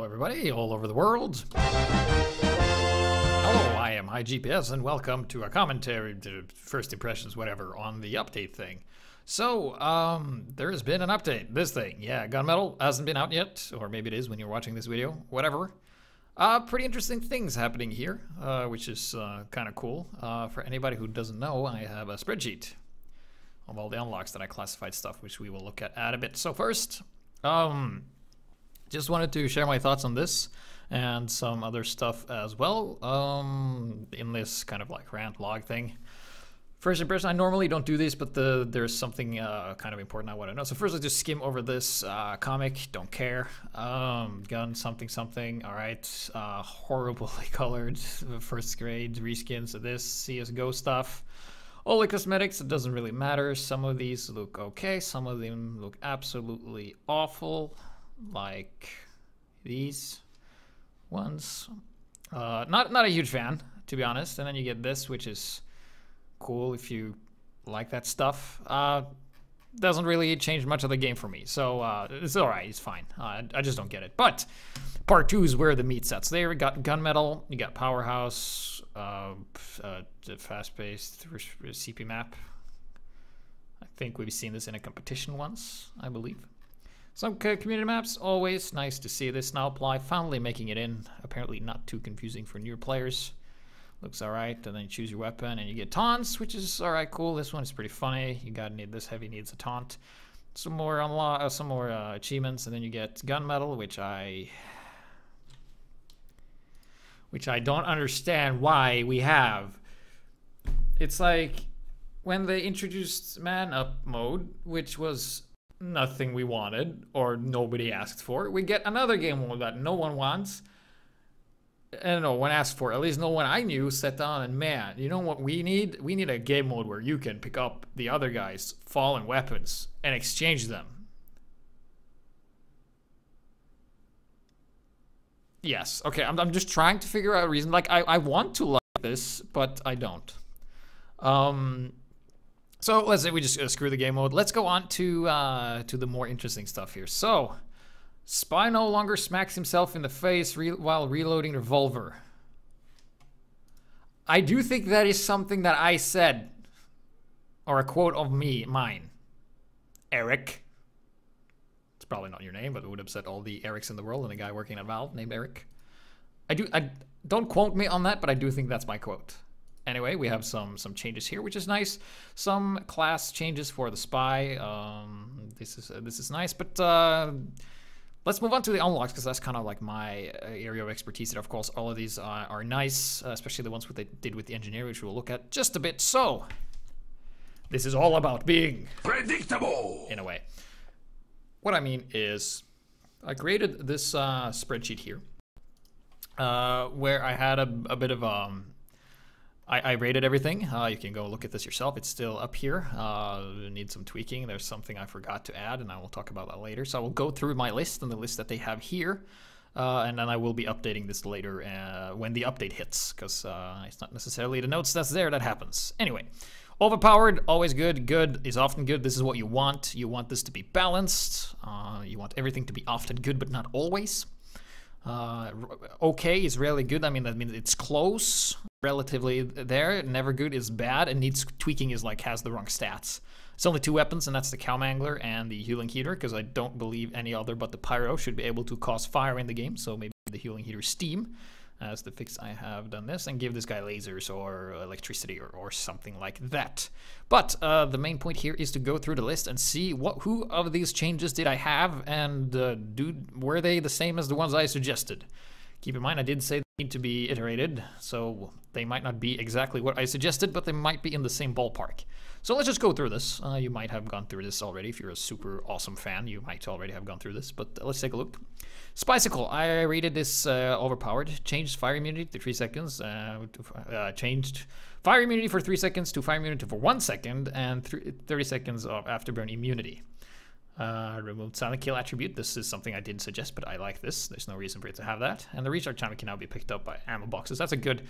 everybody all over the world. Hello, I am HiGPS and welcome to a commentary, to first impressions, whatever, on the update thing. So, there has been an update. This thing, yeah, GunMettle hasn't been out yet, or maybe it is when you're watching this video, whatever. Pretty interesting things happening here, which is kind of cool. For anybody who doesn't know, I have a spreadsheet of all the unlocks that I classified stuff, which we will look at a bit. So first, just wanted to share my thoughts on this and some other stuff as well, in this kind of like rant log thing. First impression, I normally don't do this, but there's something kind of important I want to know. So first, let's just skim over this comic. Don't care. Gun something. All right. Horribly colored first grade reskins of this CSGO stuff. All the cosmetics, it doesn't really matter. Some of these look okay. Some of them look absolutely awful, like these ones. Not a huge fan, to be honest. And then you get this, which is cool if you like that stuff. Doesn't really change much of the game for me, so it's alright, it's fine. I just don't get it. But part 2 is where the meat sets. There we got GunMettle, you got Powerhouse, fast-paced CP map. I think we've seen this in a competition once, I believe. Some community maps, always nice to see this now apply. Finally making it in, apparently not too confusing for newer players. Looks alright, and then you choose your weapon and you get taunts, which is alright, cool. This one is pretty funny. You gotta need this heavy needs a taunt. Some more achievements, and then you get GunMettle, which I don't understand why we have. It's like when they introduced Man Up mode, which was nothing we wanted or nobody asked for. We get another game mode that no one wants. And no one asked for, at least no one I knew sat down and, man, you know what we need? We need a game mode where you can pick up the other guy's fallen weapons and exchange them. Yes, okay, I'm just trying to figure out a reason. Like, I want to like this, but I don't. So let's say we just screw the game mode. Let's go on to the more interesting stuff here. So, Spy no longer smacks himself in the face while reloading revolver. I do think that is something that I said, or a quote of mine. Eric. It's probably not your name, but it would upset all the Erics in the world and a guy working at Valve named Eric. I don't quote me on that, but I do think that's my quote. Anyway, we have some changes here, which is nice. Some class changes for the spy. This is nice, but let's move on to the unlocks, because that's kind of like my area of expertise. And of course, all of these are nice, especially the ones they did with the engineer, which we'll look at just a bit. So, this is all about being predictable, in a way. What I mean is, I created this spreadsheet here, where I had a bit of I rated everything. You can go look at this yourself. It's still up here. It needs some tweaking. There's something I forgot to add, and I will talk about that later. So I will go through my list and the list that they have here, and then I will be updating this later when the update hits, because it's not necessarily the notes that's there that happens. Anyway, overpowered, always good. Good is often good. This is what you want. You want this to be balanced. You want everything to be often good, but not always. Okay is rarely good. I mean, that means it's close, relatively there. Never good is bad, and needs tweaking is like has the wrong stats. It's only 2 weapons, and that's the Cow Mangler and the Healing Heater, because I don't believe any other but the Pyro should be able to cause fire in the game. So maybe the Healing Heater Steam as the fix. I have done this, and give this guy lasers or electricity or something like that. But the main point here is to go through the list and see who of these changes did I have, and were they the same as the ones I suggested. Keep in mind, I did say they need to be iterated, so they might not be exactly what I suggested, but they might be in the same ballpark. So let's just go through this. You might have gone through this already. If you're a super awesome fan, you might already have gone through this, but let's take a look. Spicicle, I rated this overpowered. Changed fire immunity to 3 seconds. Changed fire immunity for 3 seconds to fire immunity for 1 second, and 30 seconds of afterburn immunity. Removed silent kill attribute. This is something I didn't suggest, but I like this. There's no reason for it to have that. And the recharge time can now be picked up by ammo boxes. That's a good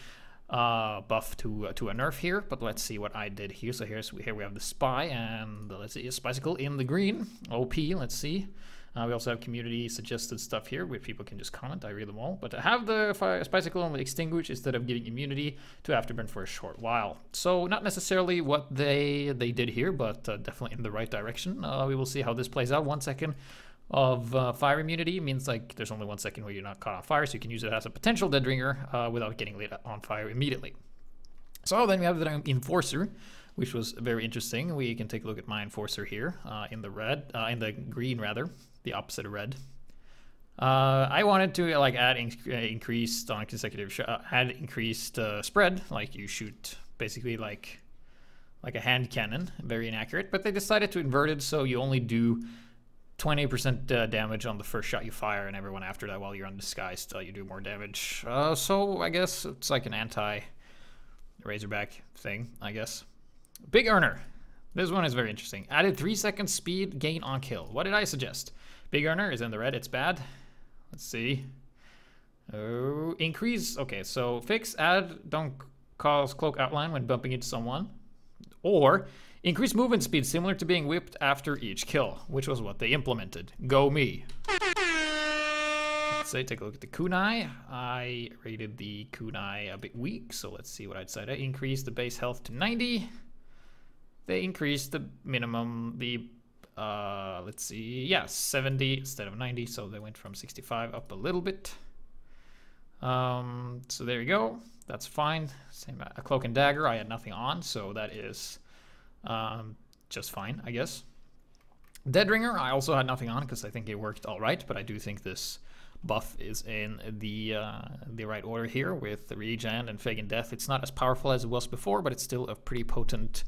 buff to a nerf here, but let's see what I did here. So here we have the spy, and let's see, a Spicicle in the green. OP, let's see. We also have community suggested stuff here where people can just comment. I read them all. But to have the bicycle only extinguish instead of giving immunity to afterburn for a short while. So not necessarily what they did here, but definitely in the right direction. We will see how this plays out. 1 second of fire immunity means like there's only 1 second where you're not caught on fire, so you can use it as a potential dead ringer without getting lit on fire immediately. So then we have the Enforcer, which was very interesting. We can take a look at my Enforcer here in the green rather, the opposite of red. I wanted to like add increased on consecutive add increased spread, like you shoot basically like a hand cannon, very inaccurate. But they decided to invert it, so you only do 20% damage on the first shot you fire, and everyone after that, while you're undisguised, you do more damage. So I guess it's like an anti-Razorback thing, I guess. Big Earner. This one is very interesting. Added 3-second speed gain on kill. What did I suggest? Big Earner is in the red. It's bad. Let's see. Oh, increase. Okay, so fix, add, don't cause cloak outline when bumping into someone. Or increase movement speed similar to being whipped after each kill, which was what they implemented. Go me. Let's say, take a look at the kunai. I rated the kunai a bit weak, so let's see what I'd say. I increased the base health to 90. They increased the minimum, let's see, yeah, 70 instead of 90, so they went from 65 up a little bit. So there you go, that's fine. Same, a cloak and dagger, I had nothing on, so that is just fine, I guess. Dead ringer, I also had nothing on because I think it worked all right, but I do think this buff is in the right order here with the regen and Fagin Death. It's not as powerful as it was before, but it's still a pretty potent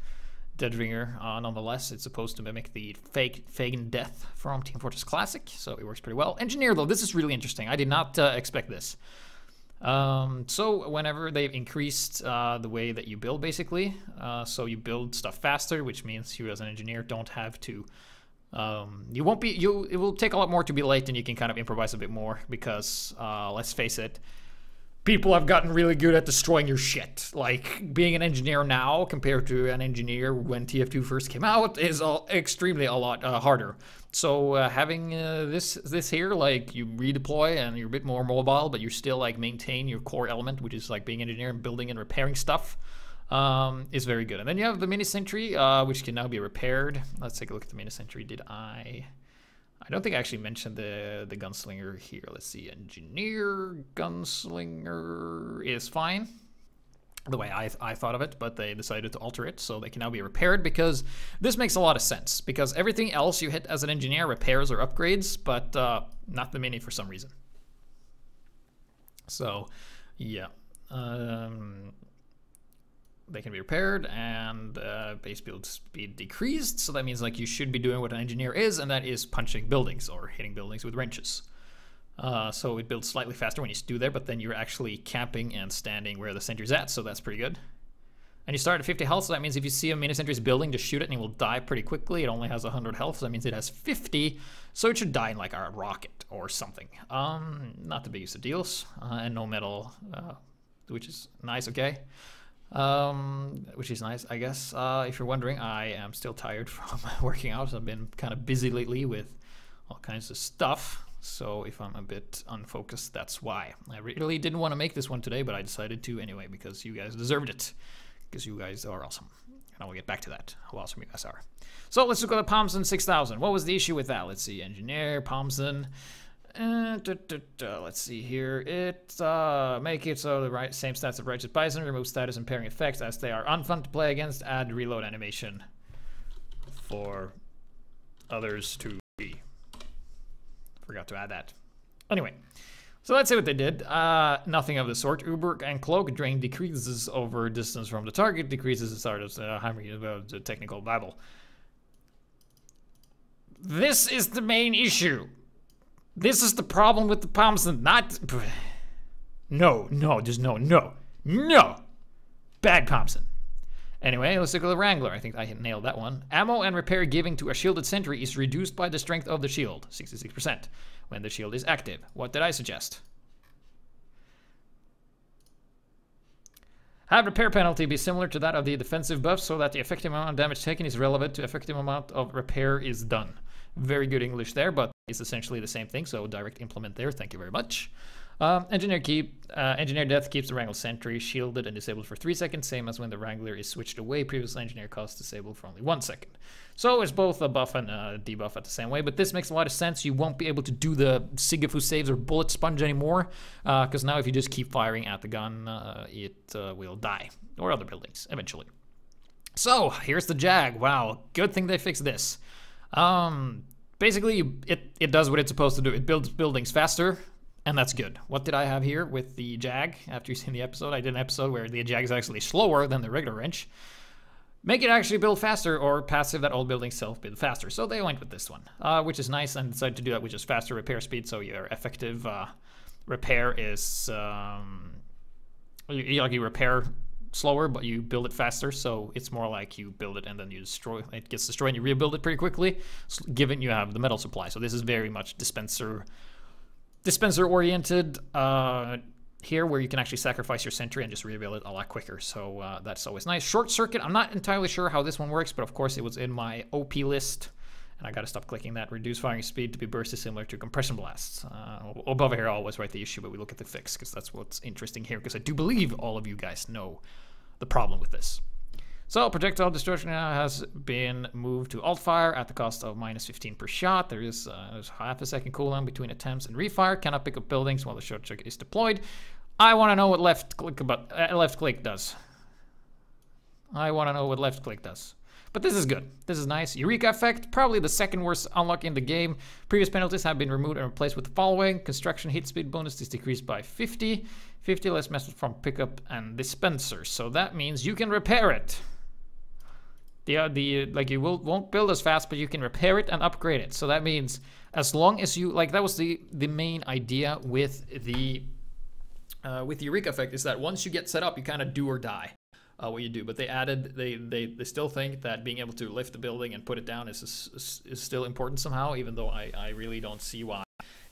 dead ringer nonetheless. It's supposed to mimic the Fagin Death from Team Fortress Classic, so it works pretty well. Engineer, though, this is really interesting. I did not expect this. So whenever they've increased the way that you build, basically, so you build stuff faster, which means you as an engineer don't have to it will take a lot more to be late, and you can kind of improvise a bit more because let's face it, people have gotten really good at destroying your shit. Like, being an engineer now compared to an engineer when TF2 first came out is extremely a lot harder. So having this here, like, you redeploy and you're a bit more mobile, but you still like maintain your core element, which is like being an engineer and building and repairing stuff, is very good. And then you have the mini sentry, which can now be repaired. Let's take a look at the mini sentry. I don't think I actually mentioned the gunslinger here. Let's see, engineer, gunslinger is fine, the way I thought of it, but they decided to alter it, so they can now be repaired, because this makes a lot of sense, because everything else you hit as an engineer repairs or upgrades, but not the mini for some reason. So, yeah. They can be repaired, and base build speed decreased, so that means like you should be doing what an engineer is, and that is punching buildings or hitting buildings with wrenches. So it builds slightly faster when you do there, but then you're actually camping and standing where the sentry's at, so that's pretty good. And you start at 50 health, so that means if you see a mini sentry's building, just shoot it and it will die pretty quickly. It only has 100 health, so that means it has 50, so it should die in like a rocket or something. Not the biggest of deals, and no metal, which is nice, okay. Which is nice, I guess. If you're wondering, I am still tired from working out. I've been kind of busy lately with all kinds of stuff, so if I'm a bit unfocused, that's why. I really didn't want to make this one today, but I decided to anyway, because you guys deserved it, because you guys are awesome, and I will get back to that, how awesome you guys are. So let's look at the Pomson 6000. What was the issue with that? Let's see, engineer, Pomson. Let's see here. It make it so the same stats of Righteous Bison, remove status impairing effects as they are unfun to play against, add reload animation for others to be. Forgot to add that. Anyway, so let's see what they did. Nothing of the sort. Uber and Cloak drain decreases over distance from the target, decreases the start of the technical babble. This is the main issue. This is the problem with the Pomson, not... No, just no. Bad Pomson. Anyway, let's look at the Wrangler. I think I nailed that one. Ammo and repair giving to a shielded sentry is reduced by the strength of the shield, 66%, when the shield is active. What did I suggest? Have repair penalty be similar to that of the defensive buff, so that the effective amount of damage taken is relevant to effective amount of repair is done. Very good English there, but it's essentially the same thing, so direct implement there. Thank you very much. Engineer death keeps the Wrangler sentry shielded and disabled for 3 seconds, same as when the Wrangler is switched away. Previous engineer cost disabled for only 1 second. So it's both a buff and a debuff at the same way, but this makes a lot of sense. You won't be able to do the Sigafu saves or bullet sponge anymore, because now if you just keep firing at the gun, it will die, or other buildings eventually. So here's the Jag. Wow, good thing they fixed this. Basically, it does what it's supposed to do. It builds buildings faster. And that's good. What did I have here with the Jag? After you've seen the episode, I did an episode where the Jag is actually slower than the regular wrench. Make it actually build faster, or passive that all buildings self-build faster. So they went with this one, which is nice, and decided to do that with just faster repair speed, so your effective repair is... you repair slower, but you build it faster, so it's more like you build it and then you destroy it. Gets destroyed and you rebuild it pretty quickly, given you have the metal supply. So this is very much dispenser oriented here, where you can actually sacrifice your sentry and just rebuild it a lot quicker. So that's always nice. Short circuit, I'm not entirely sure how this one works, but of course it was in my OP list, and I gotta stop clicking that. Reduce firing speed to be bursted similar to compression blasts. Above here I always write the issue, but we look at the fix, because that's what's interesting here, because I do believe all of you guys know the problem with this. So projectile destruction now has been moved to alt fire at the cost of -15 per shot. There's half a second cooldown between attempts and refire. Cannot pick up buildings while the short circuit is deployed. I want to know what left click does. I want to know what left click does. But this is good. This is nice. Eureka effect, probably the second worst unlock in the game. Previous penalties have been removed and replaced with the following. Construction hit speed bonus is decreased by 50. 50 less metal from pickup and dispenser. So that means you can repair it. Like you won't build as fast, but you can repair it and upgrade it. So that means as long as you, like, that was the main idea with the Eureka effect, is that once you get set up, you kind of do or die what you do. But they added, they still think that being able to lift the building and put it down is still important somehow, even though I really don't see why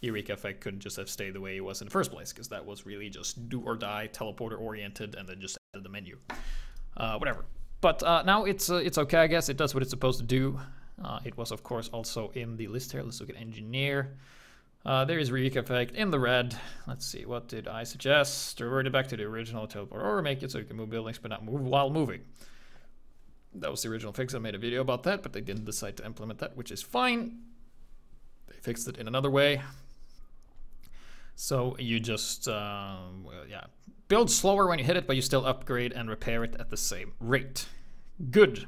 Eureka effect couldn't just have stayed the way it was in the first place, because that was really just do or die, teleporter oriented, and then just added the menu. Whatever. But now it's okay, I guess. It does what it's supposed to do. It was, of course, also in the list here. Let's look at engineer. There is Eureka effect in the red. Let's see, what did I suggest? Revert it back to the original teleport, or make it so you can move buildings but not move while moving. That was the original fix. I made a video about that, but they didn't decide to implement that, which is fine. They fixed it in another way. So you just, build slower when you hit it, but you still upgrade and repair it at the same rate. Good.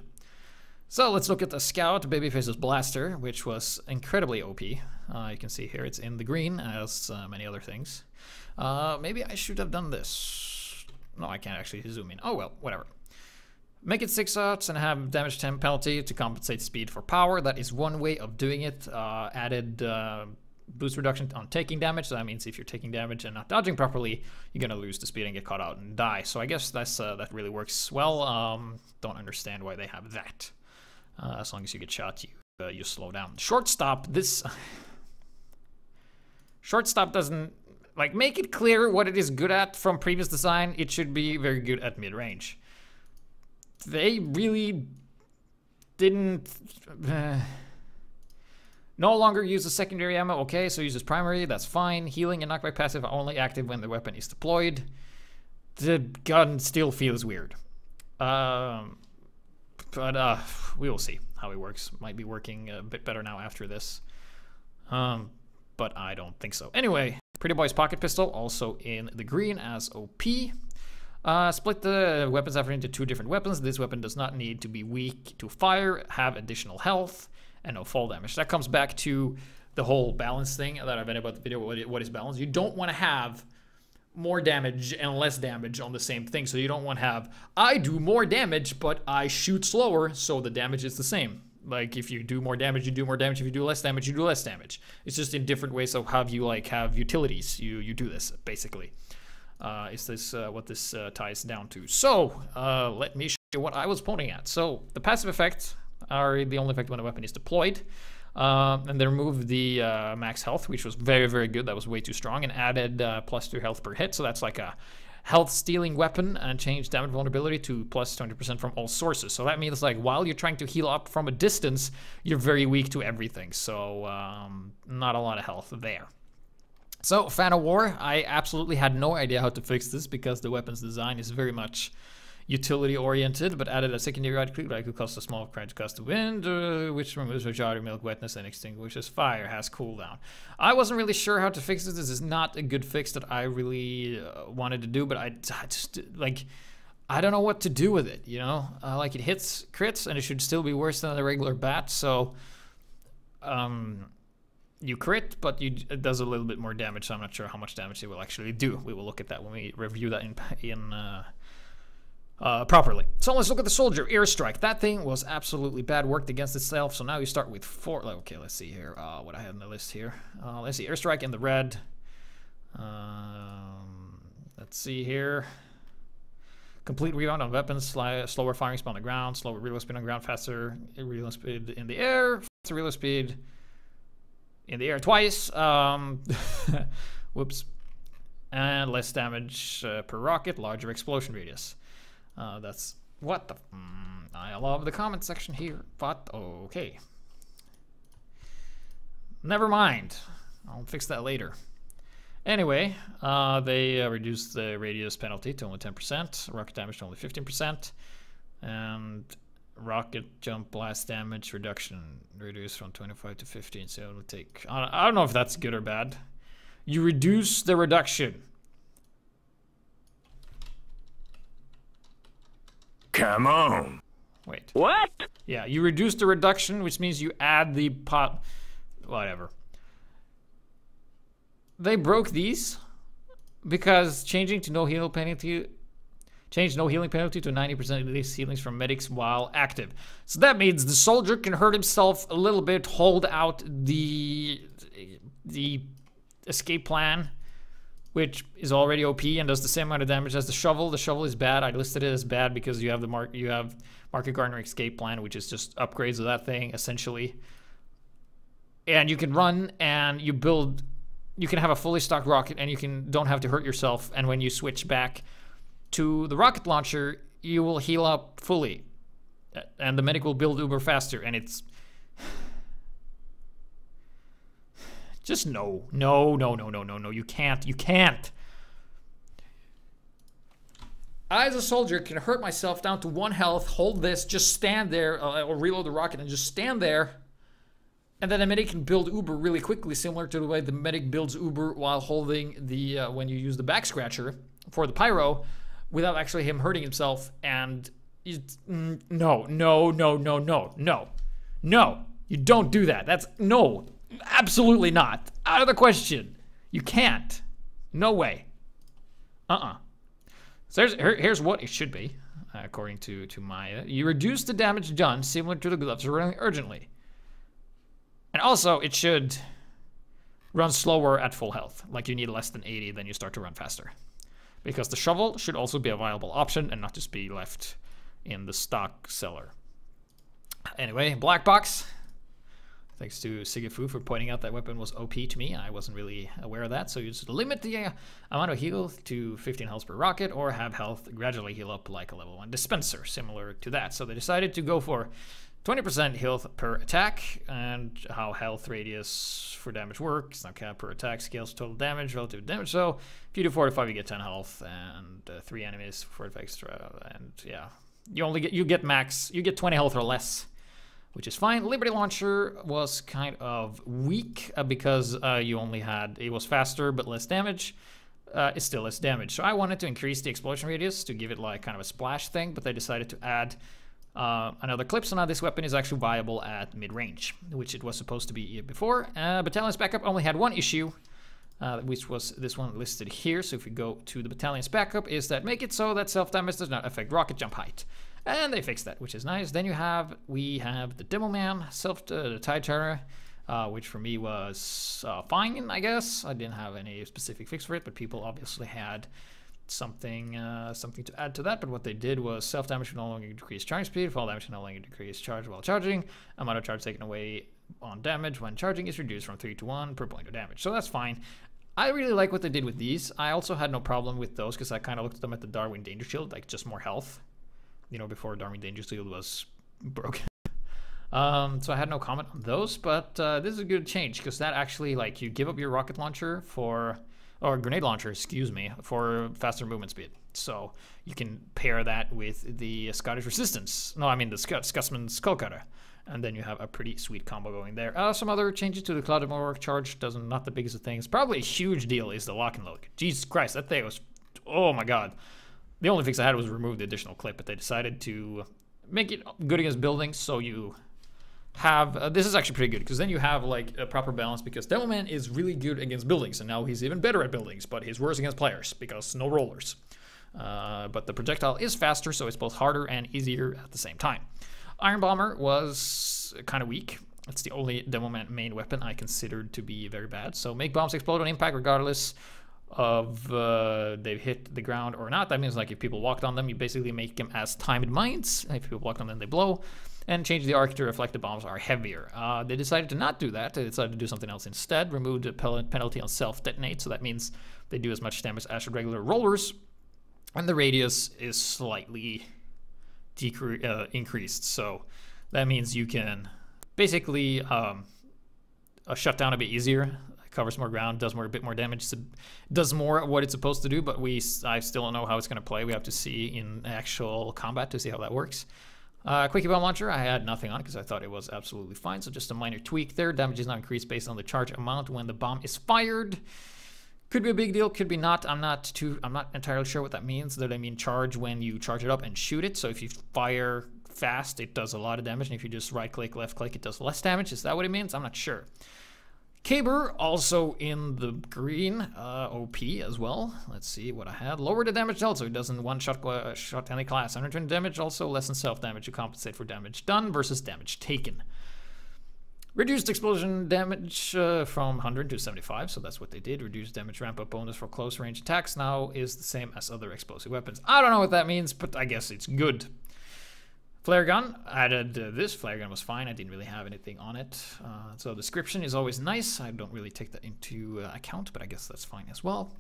So let's look at the Scout Babyface's Blaster, which was incredibly OP. You can see here it's in the green, as many other things. Maybe I should have done this. No, I can't actually zoom in. Oh well, whatever. Make it 6 shots and have damage 10 penalty to compensate speed for power. That is one way of doing it. Added boost reduction on taking damage. So that means if you're taking damage and not dodging properly, you're gonna lose the speed and get caught out and die. So I guess that's that really works well. Don't understand why they have that. As long as you get shot, you slow down. Shortstop. This shortstop doesn't, like, make it clear what it is good at from previous design. It should be very good at mid-range. They really didn't. No longer use the secondary ammo. Okay, so uses primary. That's fine. Healing and knockback passive are only active when the weapon is deployed. The gun still feels weird. But we will see how it works. Might be working a bit better now after this. But I don't think so. Anyway, Pretty Boy's Pocket Pistol, also in the green as OP. Split the weapons effort into 2 different weapons. This weapon does not need to be weak to fire, have additional health, and no fall damage. That comes back to the whole balance thing that I've been about the video. What is balance? You don't want to have more damage and less damage on the same thing. So you don't want to have, I do more damage, but I shoot slower, so the damage is the same. Like, if you do more damage, you do more damage. If you do less damage, you do less damage. It's just in different ways of how you, like, have utilities. You do this, basically. Is this what this ties down to? So, let me show you what I was pointing at. So, the passive effects are the only effect when a weapon is deployed. And they removed the max health, which was very, very good. That was way too strong, and added +2 health per hit. So that's like a health stealing weapon and change damage vulnerability to plus 20% from all sources. So that means like while you're trying to heal up from a distance, you're very weak to everything. So not a lot of health there. So Fan of War, I absolutely had no idea how to fix this because the weapon's design is very much utility oriented, but added a secondary right click that could cost a small credit cost to wind, which removes Rajari milk wetness and extinguishes fire, has cooldown. I wasn't really sure how to fix this. This is not a good fix that I really wanted to do, but I just like, I don't know what to do with it, you know? Like it hits crits and it should still be worse than a regular bat, so you crit, but it does a little bit more damage, so I'm not sure how much damage it will actually do. We will look at that when we review that properly. So let's look at the soldier, airstrike. That thing was absolutely bad, worked against itself. So now you start with 4. Okay, let's see here what I have on the list here. Let's see, airstrike in the red. Let's see here. Complete rebound on weapons, slower firing speed on the ground, slower reload speed on the ground, faster reload speed in the air, faster reload speed in the air twice. Whoops. And less damage per rocket, larger explosion radius. That's what the I love the comment section here, but okay, never mind, I'll fix that later. Anyway, they reduced the radius penalty to only 10%, rocket damage to only 15%, and rocket jump blast damage reduction reduced from 25 to 15. So it'll take, I don't know if that's good or bad. You reduce the reduction. Come on. Wait. What? Yeah, you reduce the reduction, which means you add the pot. Whatever. They broke these because changing to no healing penalty. Change no healing penalty to 90% of these healings from medics while active. So that means the soldier can hurt himself a little bit, hold out the escape plan, which is already OP and does the same amount of damage as the shovel. The shovel is bad. I listed it as bad because you have the Market Gardener escape plan, which is just upgrades of that thing essentially. And you can run and you build. You can have a fully stocked rocket and you don't have to hurt yourself. And when you switch back to the rocket launcher, you will heal up fully, and the medic will build uber faster. And it's just no. You can't. I, as a soldier, can hurt myself down to 1 health, hold this, just stand there, or reload the rocket and just stand there. And then the medic can build uber really quickly, similar to the way the medic builds uber while holding the, when you use the back scratcher for the pyro, without actually him hurting himself. And no, you don't do that. That's, no, absolutely not. Out of the question. You can't. No way. So here's what it should be, according to Maya. You reduce the damage done, similar to the gloves running urgently. And also, it should run slower at full health. Like you need less than 80, then you start to run faster. Because the shovel should also be a viable option and not just be left in the stock cellar. Anyway, black box. Thanks to Sigifu for pointing out that weapon was OP to me. I wasn't really aware of that. So you just limit the amount of heal to 15 health per rocket, or have health gradually heal up like a level 1 dispenser, similar to that. So they decided to go for 20% health per attack, and how health radius for damage works. Now cap per attack scales total damage, relative damage. So if you do 4 to 5, you get 10 health, and 3 enemies for extra. And yeah, you get max, you get 20 health or less, which is fine. Liberty Launcher was kind of weak because you only had, it was faster but less damage. It's still less damage. So I wanted to increase the explosion radius to give it like kind of a splash thing, but they decided to add another clip. So now this weapon is actually viable at mid-range, which it was supposed to be before. Battalion's backup only had one issue, which was this one listed here. So if we go to the battalion's backup, is that make it so that self-damage does not affect rocket jump height. And they fixed that, which is nice. Then we have the Demoman, the Tide Charter, which for me was fine, I guess. I didn't have any specific fix for it, but people obviously had something to add to that. But what they did was self-damage no longer decrease charge speed, fall damage no longer decrease charge while charging, amount of charge taken away on damage when charging is reduced from 3 to 1 per point of damage. So that's fine. I really like what they did with these. I also had no problem with those because I kind of looked at them at the Darwin Danger Shield, like just more health. You know, before Darwin Danger Shield was broken. So I had no comment on those, but this is a good change because that actually, like, you give up your rocket launcher for, or grenade launcher, excuse me, for faster movement speed. So you can pair that with the Scottish Resistance. No, I mean the Scotsman Skullcutter. And then you have a pretty sweet combo going there. Some other changes to the Cloud Work charge, not the biggest of things. Probably a huge deal is the lock and load. Jesus Christ, that thing was, oh my god. The only fix I had was remove the additional clip, but they decided to make it good against buildings, so you have, this is actually pretty good, because then you have like a proper balance, because Demoman is really good against buildings, and now he's even better at buildings, but he's worse against players, because no rollers. But the projectile is faster, so it's both harder and easier at the same time. Iron Bomber was kind of weak. It's the only Demoman main weapon I considered to be very bad. So make bombs explode on impact regardless of they've hit the ground or not. That means like if people walked on them, you basically make them as timed mines. If people walk on them, they blow. And change the arc to reflect the bombs are heavier. They decided to not do that. They decided to do something else instead. Remove the penalty on self-detonate. So that means they do as much damage as regular rollers. And the radius is slightly increased. So that means you can basically shut down a bit easier. Covers more ground, does a bit more damage, does more of what it's supposed to do, but I still don't know how it's going to play. We have to see in actual combat to see how that works. Quickie Bomb Launcher, I had nothing on because I thought it was absolutely fine, so just a minor tweak there. Damage is not increased based on the charge amount when the bomb is fired. Could be a big deal, could be not. I'm not entirely sure what that means. Does that mean charge when you charge it up and shoot it? So if you fire fast, it does a lot of damage, and if you just right click, left click, it does less damage. Is that what it means? I'm not sure. Caber, also in the green, OP as well. Let's see what I had. Lower the damage dealt, so it doesn't one-shot any class. 120 damage, also less than self-damage to compensate for damage done versus damage taken. Reduced explosion damage from 100 to 75, so that's what they did. Reduced damage ramp-up bonus for close-range attacks now is the same as other explosive weapons. I don't know what that means, but I guess it's good. Flare gun, added this. Flare gun was fine. I didn't really have anything on it. So description is always nice. I don't really take that into account, but I guess that's fine as well.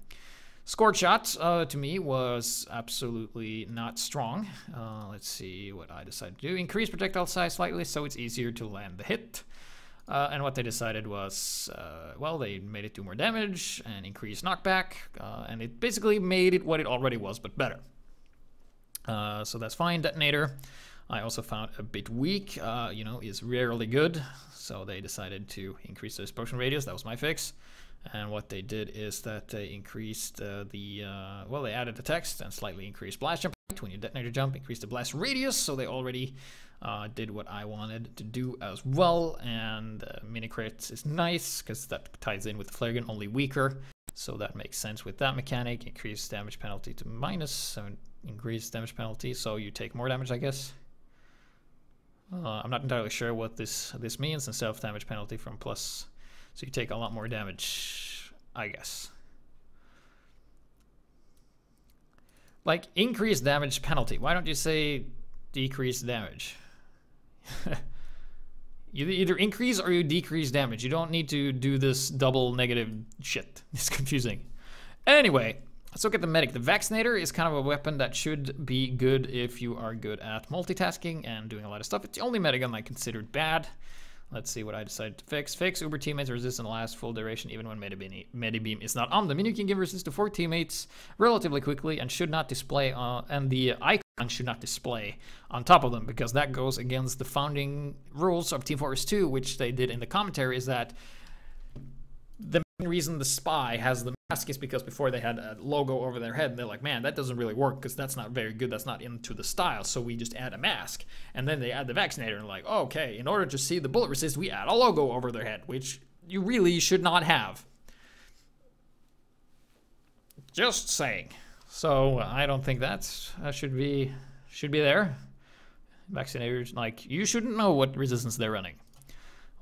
Scored shot, to me, was absolutely not strong. Let's see what I decided to do. Increase projectile size slightly so it's easier to land the hit. And what they decided was, well, they made it do more damage and increase knockback. And it basically made it what it already was, but better. So that's fine. Detonator, I also found a bit weak, you know, is rarely good. So they decided to increase the explosion radius. That was my fix. And what they did is that they increased well, they added the text and slightly increased blast jump height when you detonator jump, increased the blast radius. So they already did what I wanted to do as well. And mini crates is nice because that ties in with the flare gun, only weaker. So that makes sense with that mechanic. Increased damage penalty to -7, increased damage penalty. So you take more damage, I guess. I'm not entirely sure what this means, and self-damage penalty from plus, so you take a lot more damage, I guess. Like, increased damage penalty. Why don't you say decreased damage? You either increase or you decrease damage. You don't need to do this double negative shit. It's confusing. Anyway, let's look at the medic. The Vaccinator is kind of a weapon that should be good if you are good at multitasking and doing a lot of stuff. It's the only medigun I considered bad. Let's see what I decided to fix. Fix Uber teammates resist and last full duration even when Medibeam is not on them. And you can give resist to 4 teammates relatively quickly and should not display, and the icon should not display on top of them because that goes against the founding rules of Team Fortress 2, which they did in the commentary, is that the main reason the spy has the mask is because before they had a logo over their head and they're like, man, that doesn't really work because that's not very good, that's not into the style, so we just add a mask. And then they add the Vaccinator and like, okay, in order to see the bullet resist, we add a logo over their head, which you really should not have. Just saying. So I don't think that should be there. Vaccinators, like, you shouldn't know what resistance they're running.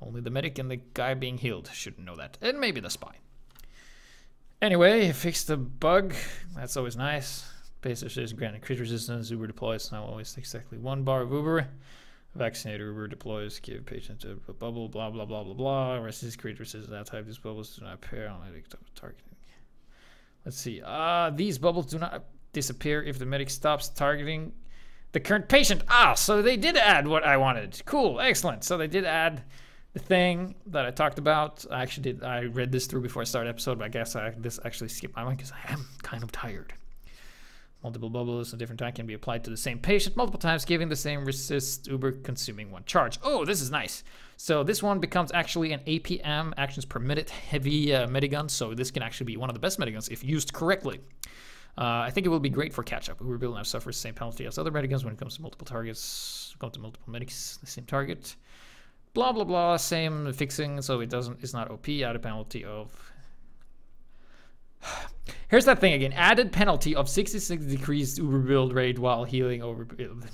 Only the medic and the guy being healed shouldn't know that. And maybe the spy. Anyway, fix the bug. That's always nice. Base resistance, granted crit resistance. Uber deploys now always exactly 1 bar of Uber. Vaccinator Uber deploys, give patient a bubble, blah, blah, blah, blah, blah. Resist crit resistance, that type. These bubbles do not pair on my target. Let's see. These bubbles do not disappear if the medic stops targeting the current patient. So they did add what I wanted. Cool, excellent. So they did add the thing that I talked about. I read this through before I started the episode, but I guess this actually skipped my mind because I am kind of tired. Multiple bubbles at different time can be applied to the same patient multiple times, giving the same resist uber consuming 1 charge. Oh, this is nice. So this one becomes actually an APM, actions per minute, heavy medigun. So this can actually be one of the best mediguns if used correctly. I think it will be great for catch-up. Uber build now suffers the same penalty as other mediguns when it comes to multiple targets, come to multiple medics, the same target. Blah blah blah, same fixing, so it's not OP, added penalty of. Here's that thing again. Added penalty of 66 decreased uber build rate while healing over build.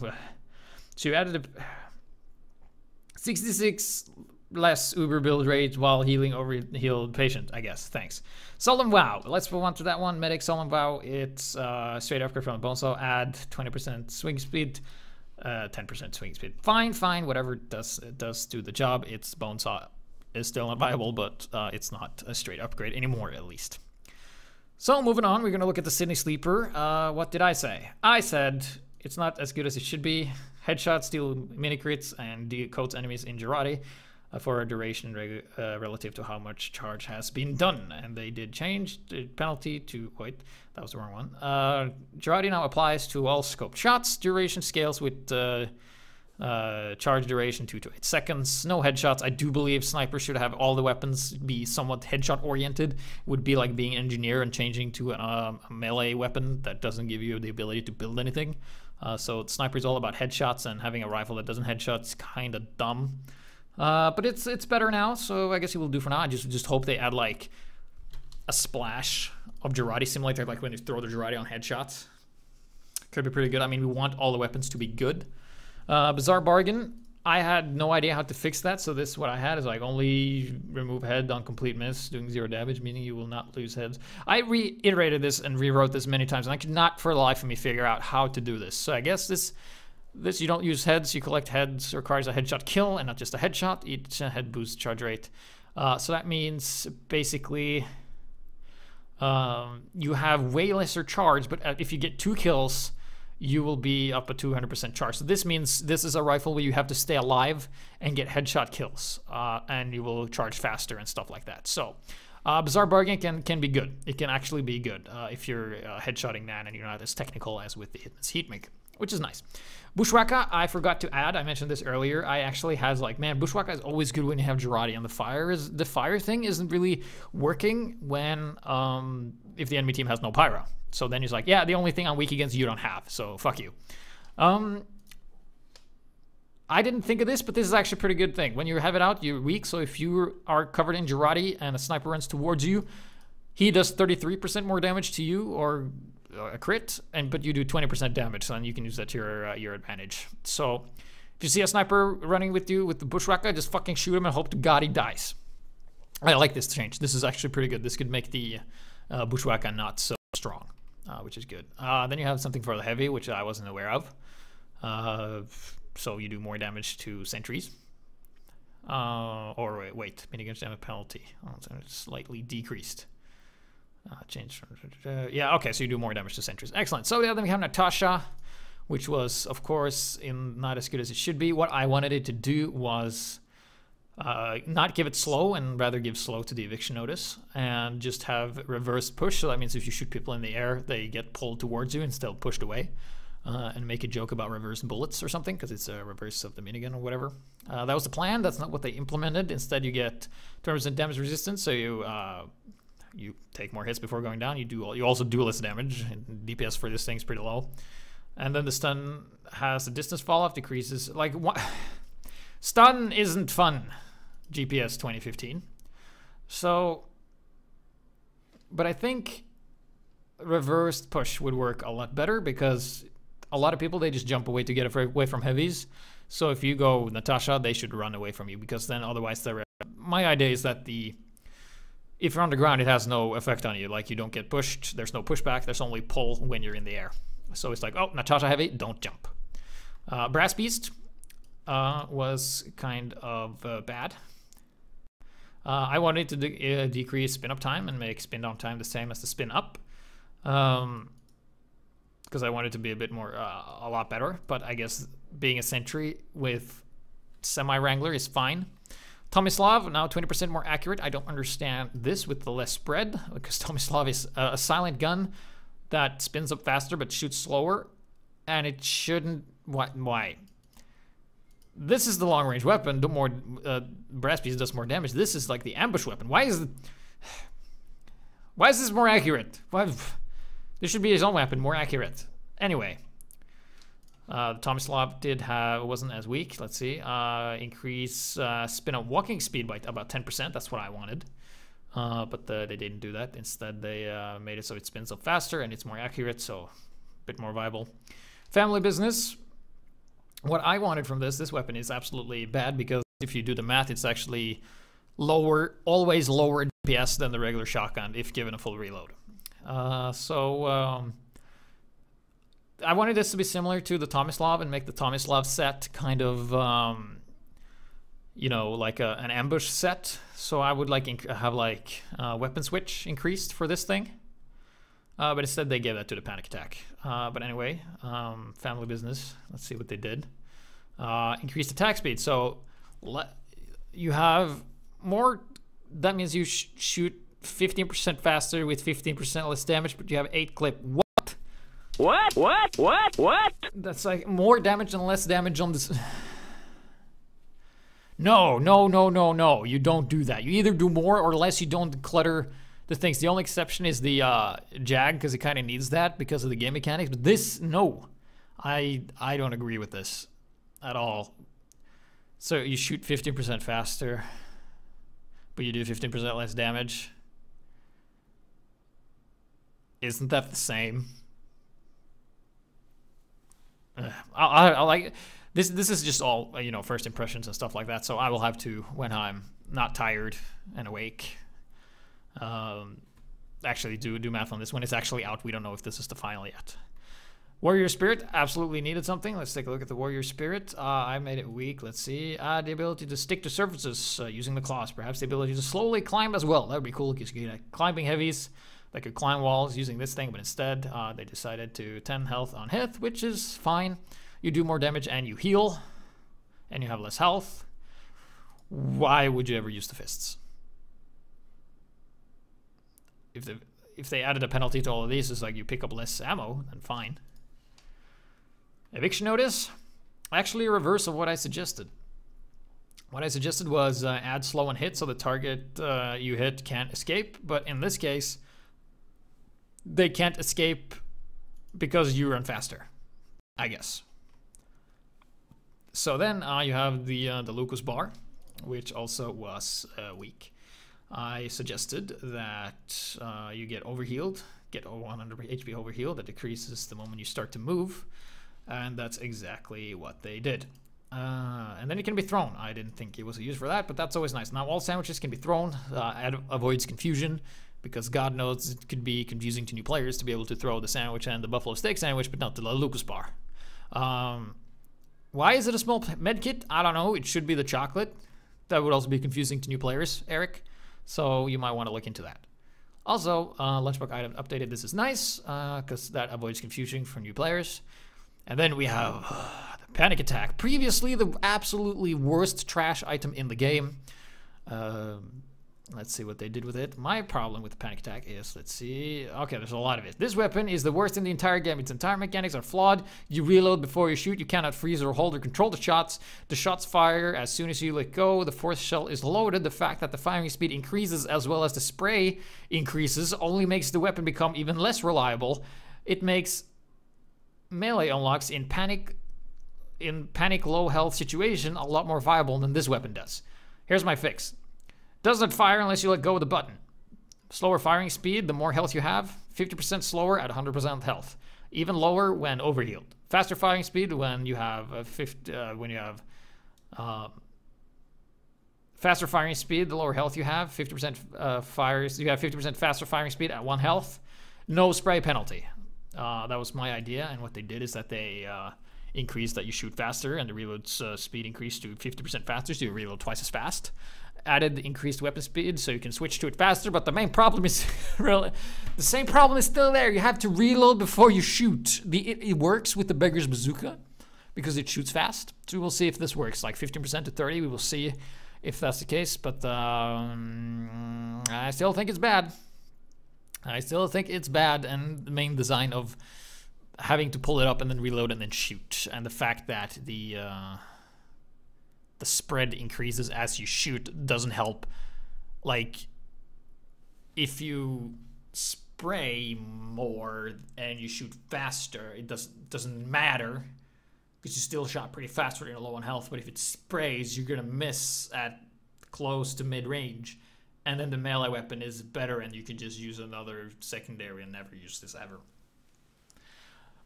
So you added a 66 less uber build rate while healing over healed patient, I guess. Thanks. Solemn Vow. Let's move on to that one. Medic Solemn Vow. It's straight upgrade from the Bonesaw. Add 20% swing speed. 10% swing speed. Fine, whatever it does do the job. Its Bonesaw is still not viable, but it's not a straight upgrade anymore, at least. So moving on, we're gonna look at the Sydney Sleeper. What did I say? I said it's not as good as it should be. Headshots deal mini crits and decodes enemies in Girardi for a duration relative to how much charge has been done. And they did change the penalty to, wait, that was the wrong one. Girardi now applies to all scoped shots. Duration scales with charge duration 2 to 8 seconds. No headshots. I do believe snipers should have all the weapons be somewhat headshot oriented. Would be like being an engineer and changing to a melee weapon that doesn't give you the ability to build anything. So sniper's all about headshots, and having a rifle that doesn't headshot is kind of dumb. But it's better now, so I guess it will do for now. I just hope they add like a splash of Girardi simulator, like when you throw the Girardi on headshots. Could be pretty good. I mean, we want all the weapons to be good. Bizarre Bargain. I had no idea how to fix that, so this what I had is like only remove head on complete miss, doing 0 damage, meaning you will not lose heads. I reiterated this and rewrote this many times, and I could not for the life of me figure out how to do this. So I guess this you don't use heads, you collect heads, requires a headshot kill and not just a headshot. Each head boosts charge rate. So that means basically you have way lesser charge, but if you get 2 kills, you will be up at 200% charge. So this means this is a rifle where you have to stay alive and get headshot kills, and you will charge faster and stuff like that. So Bizarre Bargain can be good. It can actually be good if you're headshotting Nan and you're not as technical as with the Hitman's Heatmaker, which is nice. Bushwacka, I forgot to add. I mentioned this earlier. I actually has like, man, Bushwacka is always good when you have Girardi, and the fire thing isn't really working when if the enemy team has no Pyro. So then he's like, yeah, the only thing I'm weak against you don't have, so fuck you. I didn't think of this, but this is actually a pretty good thing. When you have it out, you're weak, so if you are covered in Girardi and a sniper runs towards you, he does 33% more damage to you, or a crit, but you do 20% damage, so then you can use that to your advantage. So if you see a sniper running with you with the Bushwacka, just fucking shoot him and hope to God he dies. I like this change. This is actually pretty good. This could make the Bushwacka not so strong, which is good. Then you have something for the heavy, which I wasn't aware of. So you do more damage to sentries. Or wait, minigun damage penalty. So it's slightly decreased. Change. Yeah, okay, so you do more damage to sentries. Excellent. So the other we have Natasha, which was, of course, not as good as it should be. What I wanted it to do was not give it slow, and rather give slow to the eviction notice, and just have reverse push. So that means if you shoot people in the air, they get pulled towards you instead of pushed away. And make a joke about reverse bullets or something, because it's a reverse of the minigun or whatever. That was the plan. That's not what they implemented. Instead, you get 20% damage resistance, so you take more hits before going down. You also do less damage. And DPS for this thing's pretty low. And then the stun has a distance fall off, decreases. Like, what? Stun isn't fun, GPS 2015. So, but I think reversed push would work a lot better, because a lot of people, they just jump away to get away from heavies. So if you go Natasha, they should run away from you, because then otherwise they're... My idea is that if you're on the ground, it has no effect on you. Like, you don't get pushed, there's no pushback, there's only pull when you're in the air. So it's like, oh, Natasha heavy, don't jump. Brass Beast was kind of bad. I wanted to decrease spin up time and make spin down time the same as the spin up. because I want it to be a bit more, a lot better. But I guess being a sentry with semi-wrangler is fine. Tomislav, now 20% more accurate. I don't understand this with the less spread, because Tomislav is a silent gun that spins up faster but shoots slower, and it shouldn't. Why? This is the long-range weapon. The more brass piece does more damage. This is like the ambush weapon. Why is this more accurate? Why? This should be his own weapon, more accurate. Anyway, Tomislav wasn't as weak. Let's see. Increase spin-up walking speed by about 10%. That's what I wanted. But they didn't do that. Instead, they made it so it spins up faster and it's more accurate, so a bit more viable. Family business. What I wanted from this weapon is absolutely bad, because if you do the math, it's actually always lower in DPS than the regular shotgun if given a full reload. I wanted this to be similar to the Tomislav and make the Tomislav set kind of, you know, like an ambush set. So I would like have like weapon switch increased for this thing. But instead they gave that to the panic attack. But anyway, family business. Let's see what they did. Increased attack speed. So you have more. That means you shoot 15% faster with 15% less damage, but you have 8 clip. What? That's like more damage and less damage on this. No. You don't do that. You either do more or less. You don't clutter the things. The only exception is the Jag, because it kind of needs that because of the game mechanics. But this, no. I don't agree with this at all. So you shoot 15% faster, but you do 15% less damage. Isn't that the same? I like this. This is just all, you know, first impressions and stuff like that. So I will have to, when I'm not tired and awake, actually do math on this. When it's actually out, we don't know if this is the final yet. Warrior Spirit absolutely needed something. Let's take a look at the Warrior Spirit. I made it weak. Let's see. The ability to stick to surfaces using the claws. Perhaps the ability to slowly climb as well. That would be cool, because you get climbing heavies that could climb walls using this thing, but instead they decided to 10 health on hit, which is fine. You do more damage and you heal, and you have less health. Why would you ever use the fists? If they added a penalty to all of these, it's like you pick up less ammo, then fine. Eviction notice, actually a reverse of what I suggested. What I suggested was add slow and hit so the target you hit can't escape, but in this case, they can't escape because you run faster, I guess. So then you have the Lucas bar, which also was weak. I suggested that you get overhealed, get 100 HP overhealed. That decreases the moment you start to move, and that's exactly what they did. And then it can be thrown. I didn't think it was a use for that, but that's always nice. Now all sandwiches can be thrown. Avoids confusion, because God knows it could be confusing to new players to be able to throw the sandwich and the buffalo steak sandwich, but not the Lucas bar. Why is it a small med kit? I don't know. It should be the chocolate. That would also be confusing to new players, Eric. So you might want to look into that. Also, lunchbox item updated. This is nice, because that avoids confusion for new players. And then we have the panic attack. Previously, the absolutely worst trash item in the game. Let's see what they did with it. My problem with the panic attack is, let's see. Okay, there's a lot of it. This weapon is the worst in the entire game. Its entire mechanics are flawed. You reload before you shoot. You cannot freeze or hold or control the shots. The shots fire as soon as you let go. The fourth shell is loaded. The fact that the firing speed increases as well as the spray increases only makes the weapon become even less reliable. It makes melee unlocks in panic low health situation a lot more viable than this weapon does. Here's my fix. Doesn't fire unless you let go of the button. Slower firing speed, the more health you have. 50% slower at 100% health. Even lower when overhealed. Faster firing speed when you have faster firing speed, the lower health you have. 50% fires. You have 50% faster firing speed at 1 health. No spray penalty. That was my idea, and what they did is that they increased that you shoot faster, and the reload speed increased to 50% faster, so you reload twice as fast. added increased weapon speed, so you can switch to it faster. But the main problem is really the same problem is still there. You have to reload before you shoot. It works with the beggar's bazooka because it shoots fast. So we'll see if this works. Like 15% to 30. We will see if that's the case. But I still think it's bad. I still think it's bad, and the main design of having to pull it up and then reload and then shoot, and the fact that the spread increases as you shoot doesn't help. Like, if you spray more and you shoot faster, it doesn't matter because you still shot pretty fast when you're low on health. But if it sprays, you're gonna miss at close to mid-range. And then the melee weapon is better, and you can just use another secondary and never use this ever.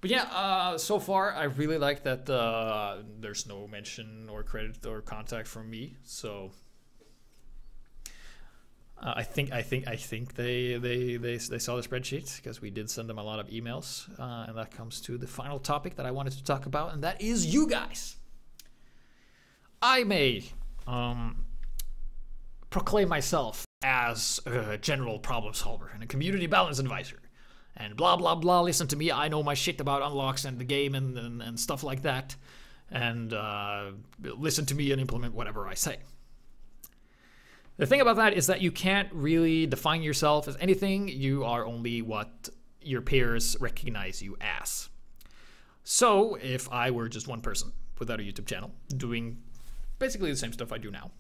But yeah, so far I really like that there's no mention or credit or contact from me. So I think they saw the spreadsheet because we did send them a lot of emails, and that comes to the final topic that I wanted to talk about, and that is you guys. I may proclaim myself as a general problem solver and a community balance advisor and blah blah blah, listen to me, I know my shit about unlocks and the game and stuff like that, and listen to me and implement whatever I say. The thing about that is that you can't really define yourself as anything. You are only what your peers recognize you as. So if I were just one person without a YouTube channel doing basically the same stuff I do now,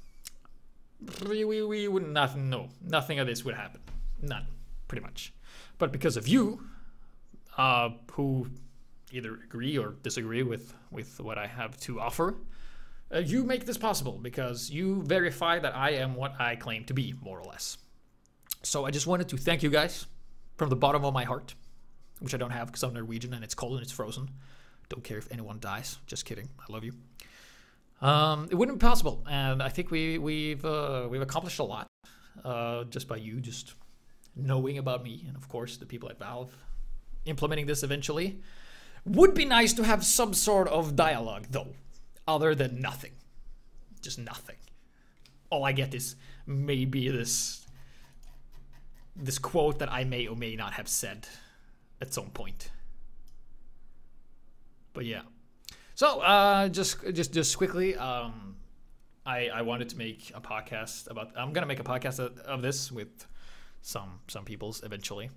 we would nothing of this would happen. None, pretty much. But because of you, who either agree or disagree with what I have to offer, you make this possible because you verify that I am what I claim to be, more or less. So I just wanted to thank you guys from the bottom of my heart, which I don't have because I'm Norwegian and it's cold and it's frozen. Don't care if anyone dies. Just kidding. I love you. It wouldn't be possible, and I think we've accomplished a lot just by you just knowing about me, and of course the people at Valve implementing this eventually. Would be nice to have some sort of dialogue though, other than nothing, just nothing. All I get is maybe this quote that I may or may not have said at some point. But yeah. So, just quickly, I wanted to make a podcast about. I'm gonna make a podcast of this with some people's eventually.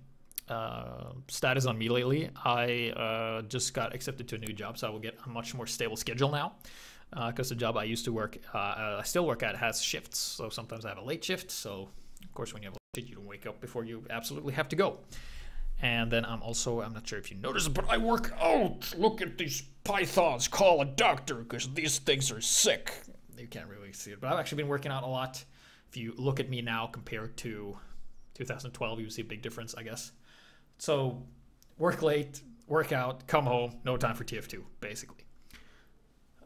Status on me lately. I just got accepted to a new job, so I will get a much more stable schedule now. Because the job I used to work, I still work at, has shifts. So sometimes I have a late shift. So of course, when you have a late shift, you don't wake up before you absolutely have to go. And then I'm not sure if you noticed, but I work out. Look at these pythons. Call a doctor because these things are sick. You can't really see it, but I've actually been working out a lot. If you look at me now compared to 2012, you see a big difference, I guess. So work late, work out, come home, no time for TF2, basically.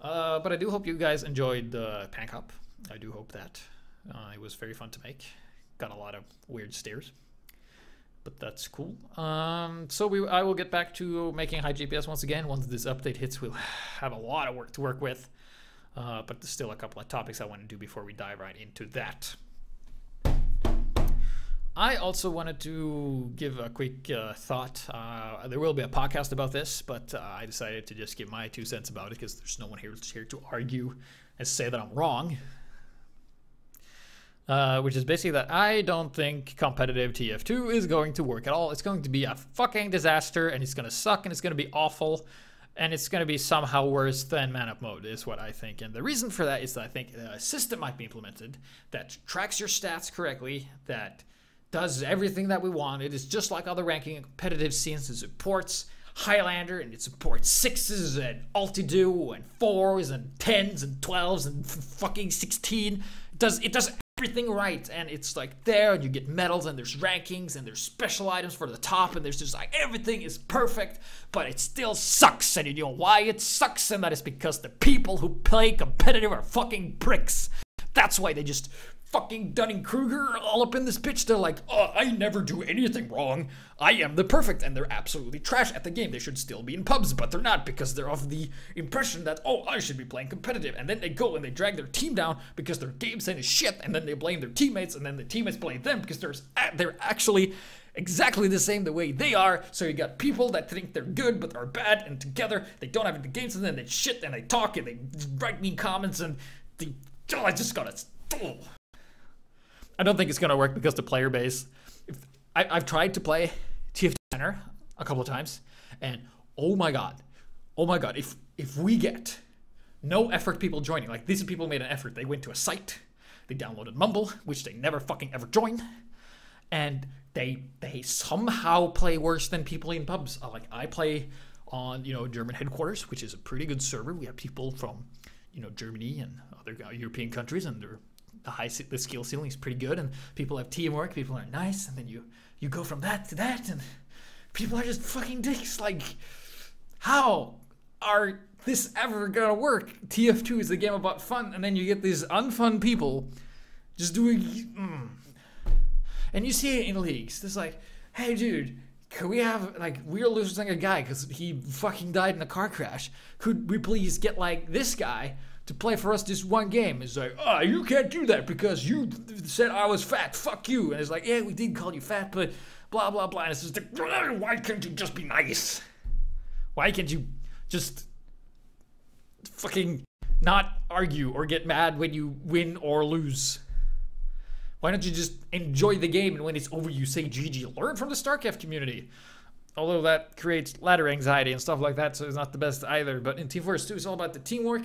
But I do hope you guys enjoyed the Pan Cup. I do hope that. It was very fun to make. Got a lot of weird stares. But that's cool. So I will get back to making high GPS once again. Once this update hits, we'll have a lot of work to work with. But there's still a couple of topics I want to do before we dive right into that. I also wanted to give a quick thought. There will be a podcast about this, but I decided to just give my 2 cents about it because there's no one here to argue and say that I'm wrong. Which is basically that I don't think competitive TF2 is going to work at all. It's going to be a fucking disaster, and it's going to suck, and it's going to be awful, and it's going to be somehow worse than man-up mode is what I think. And the reason for that is that I think a system might be implemented that tracks your stats correctly, that does everything that we want. It is just like other ranking and competitive scenes. It supports Highlander, and it supports 6s and Altido and 4s and 10s and 12s and fucking 16. It does everything right, and it's like there, and you get medals, and there's rankings, and there's special items for the top, and there's just like everything is perfect, but it still sucks. And you know why it sucks? And that is because the people who play competitive are fucking pricks. That's why they just fucking Dunning-Kruger all up in this bitch. They're like, oh, I never do anything wrong. I am the perfect. And they're absolutely trash at the game. They should still be in pubs, but they're not because they're of the impression that, oh, I should be playing competitive. And then they go and they drag their team down because their game sense is shit. And then they blame their teammates, and then the teammates blame them because they're actually exactly the same the way they are. So you got people that think they're good but are bad, and together they don't have any games, and then they shit and they talk and they write mean comments, and I just gotta... Oh. I don't think it's gonna work because the player base. I've tried to play TF2 a couple of times, and oh my god, if we get no effort people joining, like these people made an effort, they went to a site, they downloaded Mumble, which they never fucking ever joined, and they somehow play worse than people in pubs. Like I play on German headquarters, which is a pretty good server. We have people from Germany and other European countries, and the skill ceiling is pretty good, and people have teamwork, people are nice, and then you go from that to that, and people are just fucking dicks. Like, how are this ever gonna work? TF2 is a game about fun, and then you get these unfun people just doing and you see it in leagues. It's like, hey dude, could we have, like, we're losing a guy because he fucking died in a car crash. Could we please get like this guy to play for us this one game? It's like, oh, you can't do that because you said I was fat. Fuck you. And it's like, yeah, we did call you fat, but blah, blah, blah. And it's just like, why can't you just be nice? Why can't you just fucking not argue or get mad when you win or lose? Why don't you just enjoy the game, and when it's over you say GG? Learn from the StarCraft community. Although that creates ladder anxiety and stuff like that, so it's not the best either. But in Team Fortress 2, it's all about the teamwork.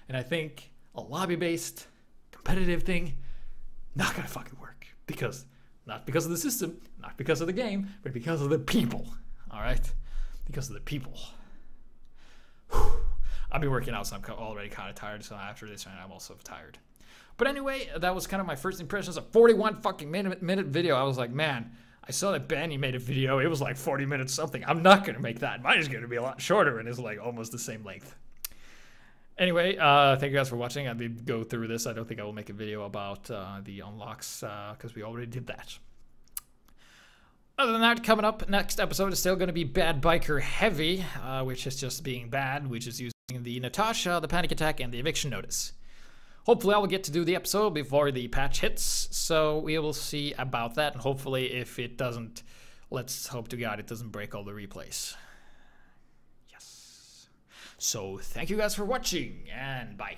And I think a lobby-based, competitive thing, not gonna fucking work. Not because of the system, not because of the game, but because of the people. Alright? Because of the people. Whew. I've been working out, so I'm already kind of tired. So after this, I'm also tired. But anyway, that was kind of my first impressions. A 41 fucking minute video. I was like, man, I saw that Benny made a video. It was like 40 minutes something. I'm not gonna make that. Mine is gonna be a lot shorter, and it's like almost the same length. Anyway, thank you guys for watching. I did go through this. I don't think I will make a video about the unlocks because we already did that. Other than that, coming up, next episode is still going to be Bad Biker Heavy, which is just being bad, which is using the Natasha, the panic attack, and the eviction notice. Hopefully I will get to do the episode before the patch hits, so we will see about that, and hopefully if it doesn't, let's hope to God it doesn't break all the replays. So thank you guys for watching, and bye.